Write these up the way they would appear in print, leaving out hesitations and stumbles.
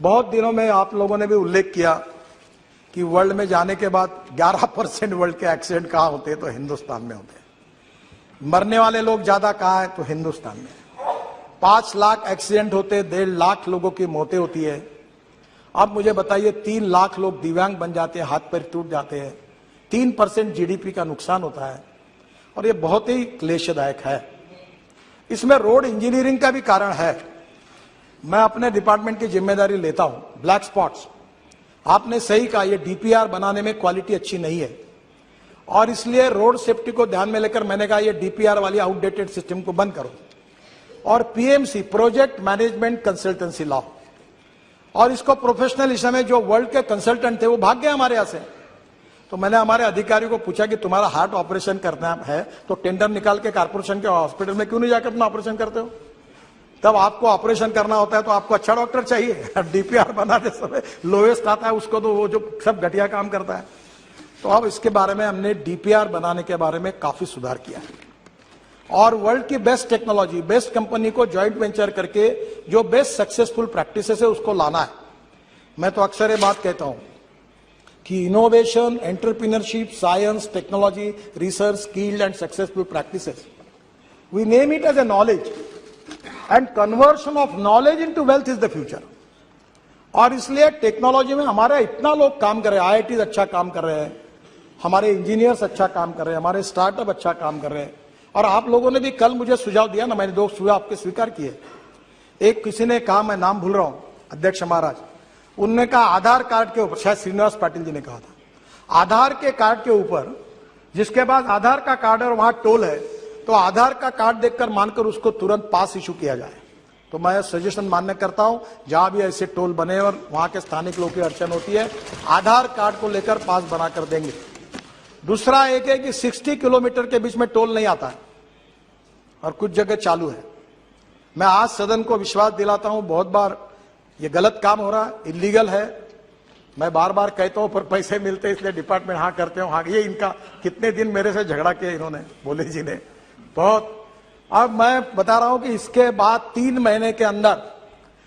बहुत दिनों में आप लोगों ने भी उल्लेख किया कि वर्ल्ड में जाने के बाद 11% वर्ल्ड के एक्सीडेंट कहाँ होते हैं, तो हिंदुस्तान में होते हैं। मरने वाले लोग ज्यादा कहाँ हैं, तो हिंदुस्तान में। 5 लाख एक्सीडेंट होते, 1.5 लाख लोगों की मौतें होती है। अब मुझे बताइए, 3 लाख लोग दिव्यांग बन जाते हैं, हाथ पैर टूट जाते हैं, 3% जीडीपी का नुकसान होता है, और ये बहुत ही क्लेशदायक है। इसमें रोड इंजीनियरिंग का भी कारण है। मैं अपने डिपार्टमेंट की जिम्मेदारी लेता हूं। ब्लैक स्पॉट्स, आपने सही कहा, ये डीपीआर बनाने में क्वालिटी अच्छी नहीं है, और इसलिए रोड सेफ्टी को ध्यान में लेकर मैंने कहा ये डीपीआर वाली आउटडेटेड सिस्टम को बंद करो, और पीएमसी, प्रोजेक्ट मैनेजमेंट कंसल्टेंसी लाओ। और इसको प्रोफेशनल, इस समय जो वर्ल्ड के कंसल्टेंट थे वो भाग गए हमारे यहां से। तो मैंने हमारे अधिकारियों को पूछा कि तुम्हारा हार्ट ऑपरेशन करना है तो टेंडर निकाल के कारपोरेशन के हॉस्पिटल में क्यों नहीं जाकर अपना ऑपरेशन करते हो? तब आपको ऑपरेशन करना होता है तो आपको अच्छा डॉक्टर चाहिए। डीपीआर बनाते समय लोएस्ट आता है उसको, तो वो जो सब घटिया काम करता है। तो अब इसके बारे में हमने डीपीआर बनाने के बारे में काफी सुधार किया है, और वर्ल्ड की बेस्ट टेक्नोलॉजी, बेस्ट कंपनी को ज्वाइंट वेंचर करके जो बेस्ट सक्सेसफुल प्रैक्टिसेस है उसको लाना है। मैं तो अक्सर ये बात कहता हूं कि innovation, entrepreneurship, science, technology, research, skilled and successful practices, we name it as a knowledge, and conversion of knowledge into wealth is the future. और इसलिए टेक्नोलॉजी में हमारे इतना लोग काम कर रहे हैं, आईआईटी अच्छा काम कर रहे हैं, हमारे इंजीनियर्स अच्छा काम कर रहे हैं, हमारे स्टार्टअप अच्छा काम कर रहे हैं। और आप लोगों ने भी कल मुझे सुझाव दिया ना, मैंने 2 सुझाव आपके स्वीकार किए। एक किसी ने कहा, मैं नाम भूल रहा हूं, अध्यक्ष महाराज, उनने कहा आधार कार्ड के ऊपर, शायद श्रीनिवास पाटिल जी ने कहा था, आधार के कार्ड के ऊपर, जिसके बाद आधार का कार्ड है और वहां टोल है, तो आधार का कार्ड देखकर मानकर उसको तुरंत पास इशू किया जाए। तो मैं सजेशन मान्य करता हूं, जहां भी ऐसे टोल बने और वहां के स्थानिक लोगों की अड़चन होती है, आधार कार्ड को लेकर पास बनाकर देंगे। दूसरा एक है कि 60 किलोमीटर के बीच में टोल नहीं आता है, और कुछ जगह चालू है। मैं आज सदन को विश्वास दिलाता हूं, बहुत बार ये गलत काम हो रहा है, इलीगल है। मैं बार बार कहता हूं, पर पैसे मिलते इसलिए डिपार्टमेंट हाँ करते हो। हाँ, ये इनका कितने दिन मेरे से झगड़ा किया इन्होंने, बोले जी ने बहुत। अब मैं बता रहा हूं कि इसके बाद 3 महीने के अंदर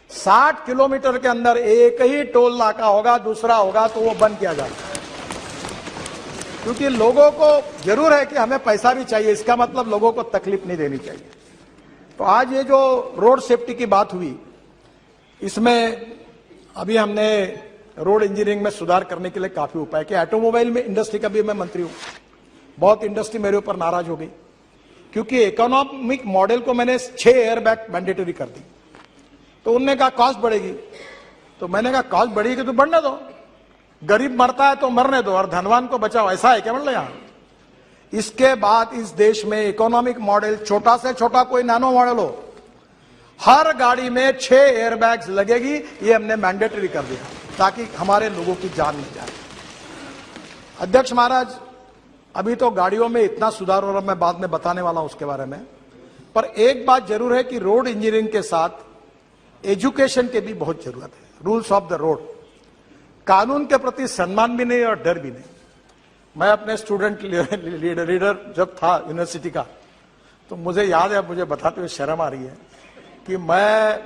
60 किलोमीटर के अंदर एक ही टोल नाका होगा, दूसरा होगा तो वो बंद किया जाएगा। क्योंकि लोगों को जरूर है कि हमें पैसा भी चाहिए, इसका मतलब लोगों को तकलीफ नहीं देनी चाहिए। तो आज ये जो रोड सेफ्टी की बात हुई, इसमें अभी हमने रोड इंजीनियरिंग में सुधार करने के लिए काफी उपाय किया। ऑटोमोबाइल में इंडस्ट्री का भी मैं मंत्री हूं, बहुत इंडस्ट्री मेरे ऊपर नाराज हो गई, क्योंकि इकोनॉमिक मॉडल को मैंने 6 एयरबैग मैंडेटरी कर दी। तो उनने कहा कॉस्ट बढ़ेगी, तो मैंने कहा कॉस्ट बढ़ेगी तो बढ़ने दो, गरीब मरता है तो मरने दो और धनवान को बचाओ, ऐसा है क्या मतलब यहां? इसके बाद इस देश में इकोनॉमिक मॉडल, छोटा से छोटा कोई नैनो मॉडल हो, हर गाड़ी में 6 एयरबैग्स लगेगी, ये हमने मैंडेटरी कर दिया ताकि हमारे लोगों की जान नहीं जाए। अध्यक्ष महाराज, अभी तो गाड़ियों में इतना सुधार हो रहा, मैं बाद में बताने वाला हूं उसके बारे में, पर एक बात जरूर है कि रोड इंजीनियरिंग के साथ एजुकेशन की भी बहुत जरूरत है। रूल्स ऑफ द रोड, कानून के प्रति सम्मान भी नहीं और डर भी नहीं। मैं अपने स्टूडेंट लीडर जब था यूनिवर्सिटी का, तो मुझे याद है, मुझे बताते हुए शर्म आ रही है कि मैं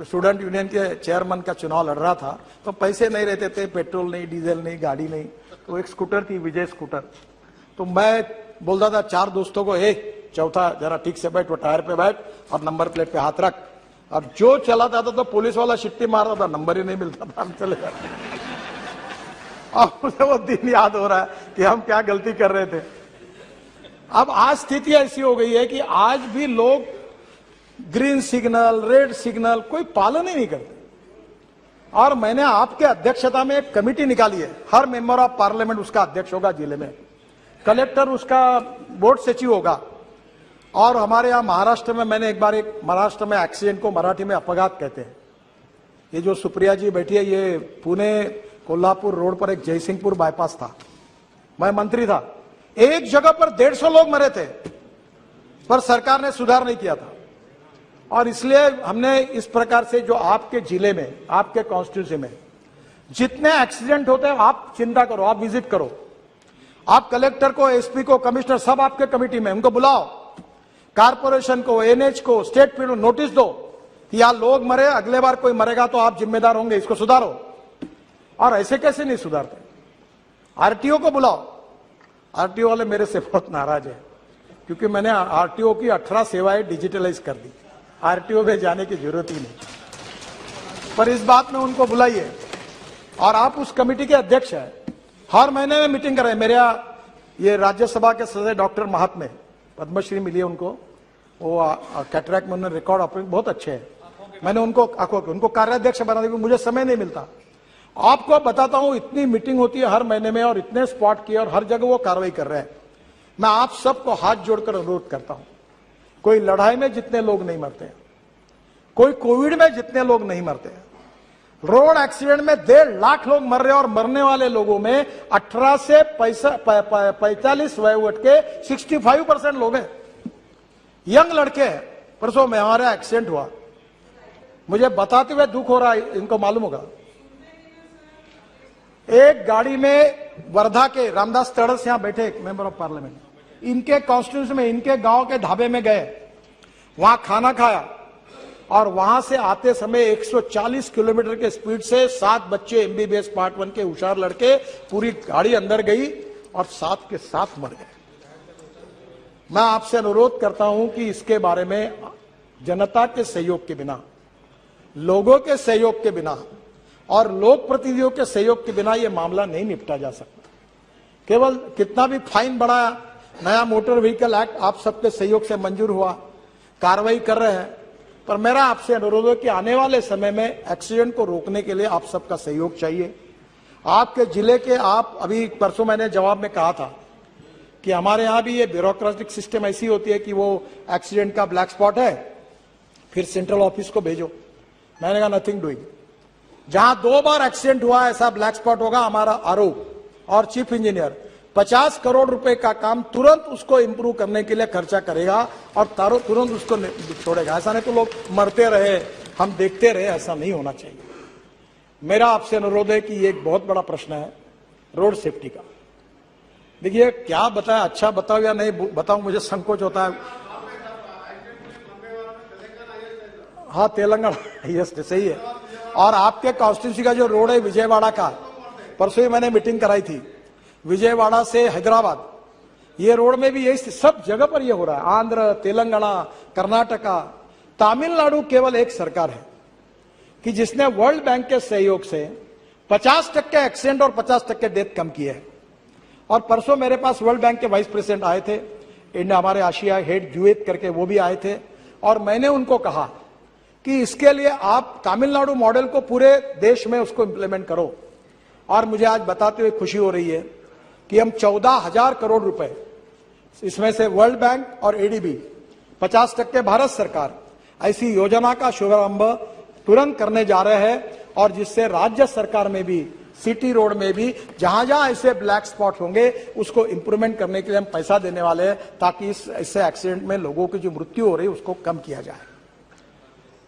स्टूडेंट यूनियन के चेयरमैन का चुनाव लड़ रहा था, तो पैसे नहीं रहते थे, पेट्रोल नहीं, डीजल नहीं, गाड़ी नहीं, तो एक स्कूटर थी, विजय स्कूटर। तो मैं बोलता था 4 दोस्तों को, चौथा जरा ठीक से बैठ, वो टायर पे बैठ और नंबर प्लेट पे हाथ रख। अब जो चला जाता तो पुलिस वाला शिट्टी मारता था, नंबर ही नहीं मिलता था, हम चले जाते। अब मुझे वो दिन याद हो रहा है कि हम क्या गलती कर रहे थे। अब आज स्थिति ऐसी हो गई है कि आज भी लोग ग्रीन सिग्नल, रेड सिग्नल कोई पालन ही नहीं करते। और मैंने आपके अध्यक्षता में एक कमेटी निकाली है, हर मेंबर ऑफ पार्लियामेंट उसका अध्यक्ष होगा जिले में, कलेक्टर उसका बोर्ड सचिव होगा। और हमारे यहां महाराष्ट्र में, मैंने एक बार महाराष्ट्र में एक्सीडेंट को मराठी में अपघात कहते हैं, ये जो सुप्रिया जी बैठी है, ये पुणे कोल्हापुर रोड पर एक जयसिंहपुर बाईपास था, मैं मंत्री था, एक जगह पर 150 लोग मरे थे, पर सरकार ने सुधार नहीं किया था। और इसलिए हमने इस प्रकार से, जो आपके जिले में, आपके कॉन्स्टिट्यूंसी में जितने एक्सीडेंट होते हैं, आप चिंता करो, आप विजिट करो, आप कलेक्टर को, एसपी को, कमिश्नर, सब आपके कमेटी में, उनको बुलाओ, कारपोरेशन को, एनएच को, स्टेट पीडब्ल्यू नोटिस दो कि यार लोग मरे, अगले बार कोई मरेगा तो आप जिम्मेदार होंगे, इसको सुधारो। और ऐसे कैसे नहीं सुधारते? आरटीओ को बुलाओ। आरटीओ वाले मेरे से बहुत नाराज है, क्योंकि मैंने आरटीओ की 18 सेवाएं डिजिटलाइज कर दी। आरटीओ में जाने की जरूरत ही नहीं। पर इस बात में उनको बुलाइए। और आप उस कमेटी के अध्यक्ष हैं, हर महीने में मीटिंग कर रहे हैं। मेरे ये राज्यसभा के सदस्य डॉक्टर महात्मे, पद्मश्री मिली है उनको, वो कैटरैक्ट में उन्होंने रिकॉर्ड ऑपरेशन बहुत अच्छे हैं। मैंने उनको कार्याध्यक्ष बना दिया, मुझे समय नहीं मिलता। आपको बताता हूं, इतनी मीटिंग होती है हर महीने में, और इतने स्पॉट किए, और हर जगह वो कार्रवाई कर रहे हैं। मैं आप सबको हाथ जोड़कर अनुरोध करता हूं, कोई लड़ाई में जितने लोग नहीं मरते हैं, कोई कोविड में जितने लोग नहीं मरते हैं, रोड एक्सीडेंट में 1.5 लाख लोग मर रहे हैं, और मरने वाले लोगों में 18 से 45 वयोवर्ष के 65% लोग हैं, यंग लड़के हैं। परसों में हमारा एक्सीडेंट हुआ, मुझे बताते हुए दुख हो रहा है, इनको मालूम होगा। एक गाड़ी में वर्धा के रामदास तड़स यहां बैठे, एक मेंबर ऑफ पार्लियामेंट, इनके कॉन्स्टिट्यूंसी में, इनके गांव के ढाबे में गए, वहां खाना खाया, और वहां से आते समय 140 किलोमीटर के स्पीड से 7 बच्चे एमबीबीएस पार्ट 1 के होशियार लड़के, पूरी गाड़ी अंदर गई और 7 के 7 मर गए। मैं आपसे अनुरोध करता हूं कि इसके बारे में जनता के सहयोग के बिना, लोगों के सहयोग के बिना और लोक प्रतिनिधियों के सहयोग के बिना यह मामला नहीं निपटा जा सकता। केवल कितना भी फाइन बढ़ाया, नया मोटर व्हीकल एक्ट आप सबके सहयोग से मंजूर हुआ, कार्रवाई कर रहे हैं, पर मेरा आपसे अनुरोध है कि आने वाले समय में एक्सीडेंट को रोकने के लिए आप सबका सहयोग चाहिए। आपके जिले के, आप अभी परसों मैंने जवाब में कहा था कि हमारे यहां भी ये ब्यूरोक्रेटिक सिस्टम ऐसी होती है कि वो एक्सीडेंट का ब्लैक स्पॉट है, फिर सेंट्रल ऑफिस को भेजो। मैंने कहा नथिंग डूइंग। जहां 2 बार एक्सीडेंट हुआ ऐसा ब्लैक स्पॉट होगा, हमारा आरोप और चीफ इंजीनियर 50 करोड़ रुपए का काम तुरंत उसको इंप्रूव करने के लिए खर्चा करेगा और तुरंत उसको छोड़ेगा। ऐसा नहीं तो लोग मरते रहे, हम देखते रहे, ऐसा नहीं होना चाहिए। मेरा आपसे अनुरोध है कि ये एक बहुत बड़ा प्रश्न है रोड सेफ्टी का। देखिए, क्या बताया, अच्छा बताओ या नहीं बताऊं, मुझे संकोच होता है। हाँ, तेलंगाना यस सही है। और आपके कॉन्स्टिट्यूंसी का जो रोड है विजयवाड़ा का, परसों ही मैंने मीटिंग कराई थी, विजयवाड़ा से हैदराबाद, ये रोड में भी यही सब जगह पर ये हो रहा है। आंध्र, तेलंगाना, कर्नाटका, तमिलनाडु केवल एक सरकार है कि जिसने वर्ल्ड बैंक के सहयोग से 50% एक्सीडेंट और 50% डेथ कम किए हैं। और परसों मेरे पास वर्ल्ड बैंक के वाइस प्रेसिडेंट आए थे, इंडिया हमारे आशिया हेड जुएत करके, वो भी आए थे, और मैंने उनको कहा कि इसके लिए आप तमिलनाडु मॉडल को पूरे देश में उसको इंप्लीमेंट करो। और मुझे आज बताते हुए खुशी हो रही है कि हम 14,000 करोड़ रुपए, इसमें से वर्ल्ड बैंक और एडीबी, 50% भारत सरकार, ऐसी योजना का शुभारंभ तुरंत करने जा रहे हैं। और जिससे राज्य सरकार में भी, सिटी रोड में भी जहां जहां ऐसे ब्लैक स्पॉट होंगे उसको इंप्रूवमेंट करने के लिए हम पैसा देने वाले हैं, ताकि इससे एक्सीडेंट में लोगों की जो मृत्यु हो रही है उसको कम किया जाए।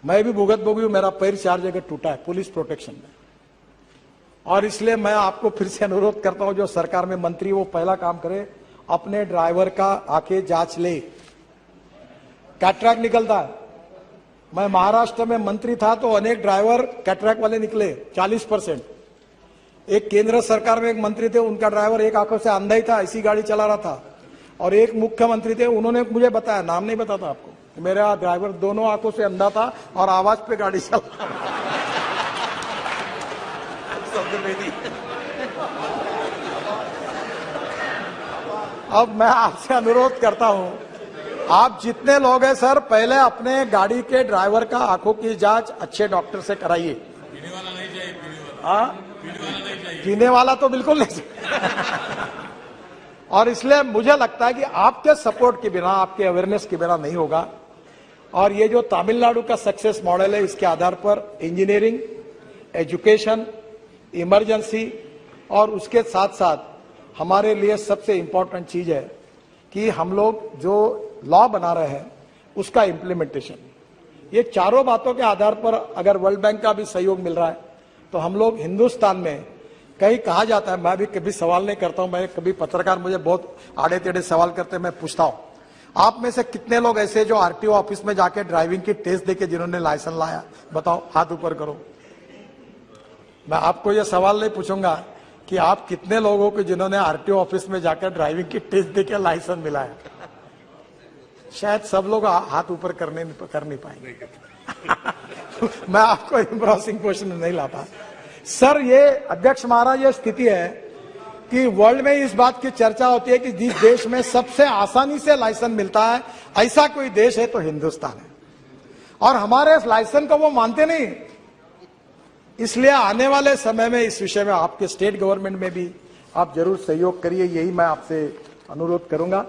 मैं भी भुगत भोगी हूं, मेरा पैर 4 जगह टूटा है पुलिस प्रोटेक्शन में, और इसलिए मैं आपको फिर से अनुरोध करता हूं, जो सरकार में मंत्री वो पहला काम करे, अपने ड्राइवर का आके जांच ले। कैटरैक्ट निकलता है, मैं महाराष्ट्र में मंत्री था तो अनेक ड्राइवर कैटरैक्ट वाले निकले 40%। एक केंद्र सरकार में एक मंत्री थे, उनका ड्राइवर एक आंखों से अंधा ही था, ऐसी गाड़ी चला रहा था। और एक मुख्यमंत्री थे, उन्होंने मुझे बताया, नाम नहीं बताता आपको, मेरा ड्राइवर दोनों आंखों से अंधा था और आवाज पे गाड़ी चला रहा था। अब मैं आपसे अनुरोध करता हूं, आप जितने लोग हैं सर, पहले अपने गाड़ी के ड्राइवर का आंखों की जांच अच्छे डॉक्टर से कराइए। पीने वाला नहीं चाहिए, पीने वाला तो बिल्कुल नहीं चाहिए। और इसलिए मुझे लगता है कि आपके सपोर्ट के बिना, आपके अवेयरनेस के बिना नहीं होगा। और ये जो तमिलनाडु का सक्सेस मॉडल है, इसके आधार पर इंजीनियरिंग, एजुकेशन, इमरजेंसी, और उसके साथ साथ हमारे लिए सबसे इंपॉर्टेंट चीज है कि हम लोग जो लॉ बना रहे हैं उसका इम्प्लीमेंटेशन। ये चारों बातों के आधार पर अगर वर्ल्ड बैंक का भी सहयोग मिल रहा है तो हम लोग हिंदुस्तान में, कहीं कहा जाता है, मैं भी कभी सवाल नहीं करता हूं, मैं कभी पत्रकार मुझे बहुत आड़े टेढ़े सवाल करते हैं, मैं पूछता हूं, आप में से कितने लोग ऐसे जो आरटीओ ऑफिस में जाके ड्राइविंग की टेस्ट देके जिन्होंने लाइसेंस लाया? बताओ, हाथ ऊपर करो। मैं आपको यह सवाल नहीं पूछूंगा कि आप कितने लोगों को जिन्होंने आरटीओ ऑफिस में जाकर ड्राइविंग की टेस्ट देके लाइसेंस मिलाया। शायद सब लोग हाथ ऊपर कर नहीं पाएंगे। मैं आपको एम्ब्रोसिंग क्वेश्चन नहीं लाता। सर, ये अध्यक्ष महाराज, ये स्थिति है कि वर्ल्ड में इस बात की चर्चा होती है कि जिस देश में सबसे आसानी से लाइसेंस मिलता है, ऐसा कोई देश है तो हिंदुस्तान है। और हमारे इस लाइसेंस को वो मानते नहीं। इसलिए आने वाले समय में इस विषय में आपके स्टेट गवर्नमेंट में भी आप जरूर सहयोग करिए, यही मैं आपसे अनुरोध करूंगा।